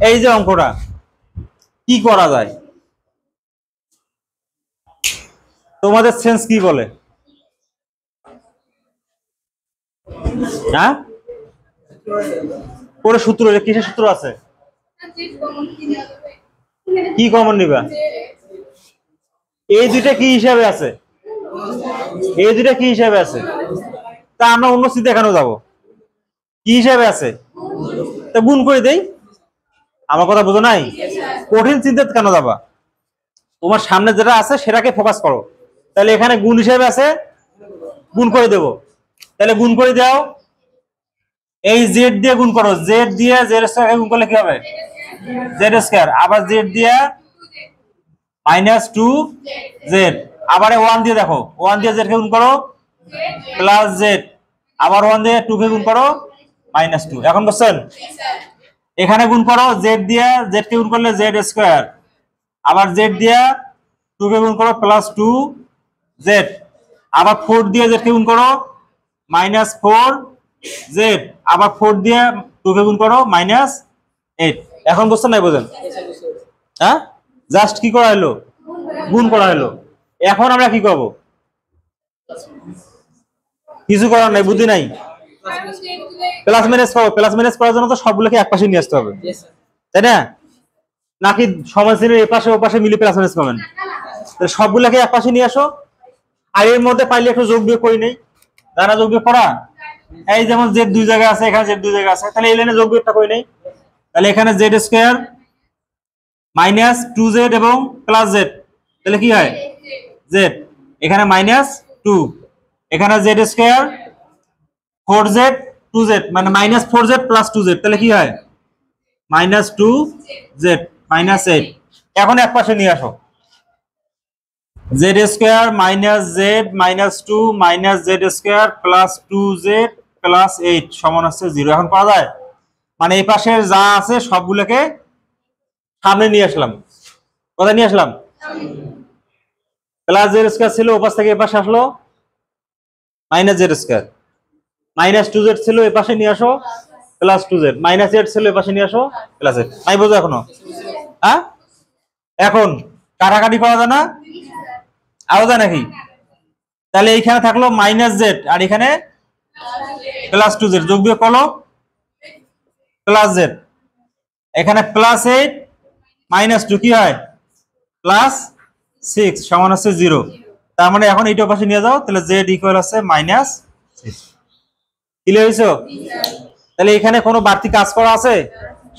এই যে অঙ্কটা কি করা যায়, তোমাদের সেন্স কি বলে? হ্যাঁ, করে সূত্র, কিসের সূত্র আছে? কি কমন নিবা? এই দুইটা কি হিসাবে আছে? এই দুইটা কি হিসাবে আছে? তা আমরা অন্য স্থিতি দেখানো যাবো, কি হিসাবে আছে? তা গুণ করে দেই। আমার কথা বুঝো নাই? কঠিন চিন্তা কেন যাবা? তোমার সামনে যেটা আছে সেটাকে ফোকাস করো। তাহলে এখানে গুণ হিসাবে আছে, গুণ করে দেব। তাহলে গুণ করে দাও, এই জেড দিয়ে গুণ করো, জেড দিয়ে জেড স্কয়ার গুণ করলে কি হবে? Z square. আবার জেড দিয়ে মাইনাস টু জেড, আবার ওয়ান দিয়ে দেখো, ওয়ান দিয়ে জেড কে গুণ করো প্লাস জেড, আবার ওয়ান দিয়ে টু কে গুণ করো মাইনাস টু। এখন বুঝছেন? এখানে গুণ করো, জেড দিয়ে জেড কে গুণ করলে জেড স্কয়ার, আবার জেড দিয়ে টু কে গুণ করো প্লাস টু জেড, আবার ফোর দিয়ে জেড কে গুণ করো মাইনাস ফোর জেড, আবার ফোর দিয়ে টু কে গুণ করো মাইনাস এইট। এখন বুঝছেন নাই? বোঝেন? হ্যাঁ, জাস্ট কি করা হলো? গুণ করা হলো। এখন আমরা কি করব? কিছু করার নাই, বুদ্ধি নাই, প্লাস মাইনাস করবো। প্লাস মাইনাস করার জন্য তো সবগুলোকে এক পাশে নিয়ে আসতে হবে, তাই না? নাকি সমান শ্রেণীর এ পাশে ও পাশে মিলে প্লাস মাইনাস করবেন? সবগুলোকে এক পাশে নিয়ে আসো। আর এর মধ্যে পাইলে একটু যোগ বিয়োগ করি নেই, যারা যোগ বিয়োগ করা, এই যেমন জেড দুই জায়গায় আছে, এখানে জেড দুই জায়গায় আছে, তাহলে এই লাইনে যোগ বিয়োগটা করি নেই। তাহলে এখানে Z square minus two Z এবং প্লাস জেড, তাহলে কি হয়? জেড। এখানে মাইনাস টু, এখানে Z square four Z two Z, মানে minus four Z plus two Z, তাহলে কি হয়? Minus two Z minus eight. এখন এক পাশে নিয়ে আসো, Z square minus Z minus two minus Z square plus two Z plus eight সমান হচ্ছে জিরো। এখন পাওয়া যায়, মানে এই পাশের যা আছে সবগুলোকে সামনে নিয়ে আসলাম। কোথায় নিয়ে আসলাম? প্লাস জেড স্কয়ার ছিল, ওপাশ থেকে এপাশে আসলো minus Z square, minus two Z ছিল, এপাশে নিয়ে আসো plus two Z, minus Z ছিল, এপাশে নিয়ে আসো প্লাস জেড। নাই বোঝো এখনো? হ্যাঁ, এখন কাটাকাটি করা যায় না? আরো যায় নাকি? তাহলে এইখানে থাকলো মাইনাস জেড আর এখানে প্লাস টু জেড, যোগ বিয়োগ করলো প্লাস জেড, এখানে প্লাস এইট মাইনাস টু কি হয়? প্লাস সিক্স সমান হচ্ছে জিরো। তার মানে এখন এইটা পাশে নিয়ে যাও, তাহলে জেড ইকুয়াল আছে মাইনাস সিক্স। ক্লিয়ার হয়েছে? তাহলে এখানে কোনো বাড়তি কাজ করা আছে?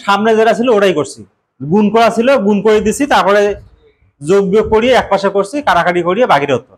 সামনে যেটা ছিল ওটাই করছি, গুণ করা ছিল গুণ করে দিছি, তারপরে যোগ বিয়োগ করিয়ে এক পাশে করছি, কাটাকাটি করিয়ে বাকিটা উত্তর।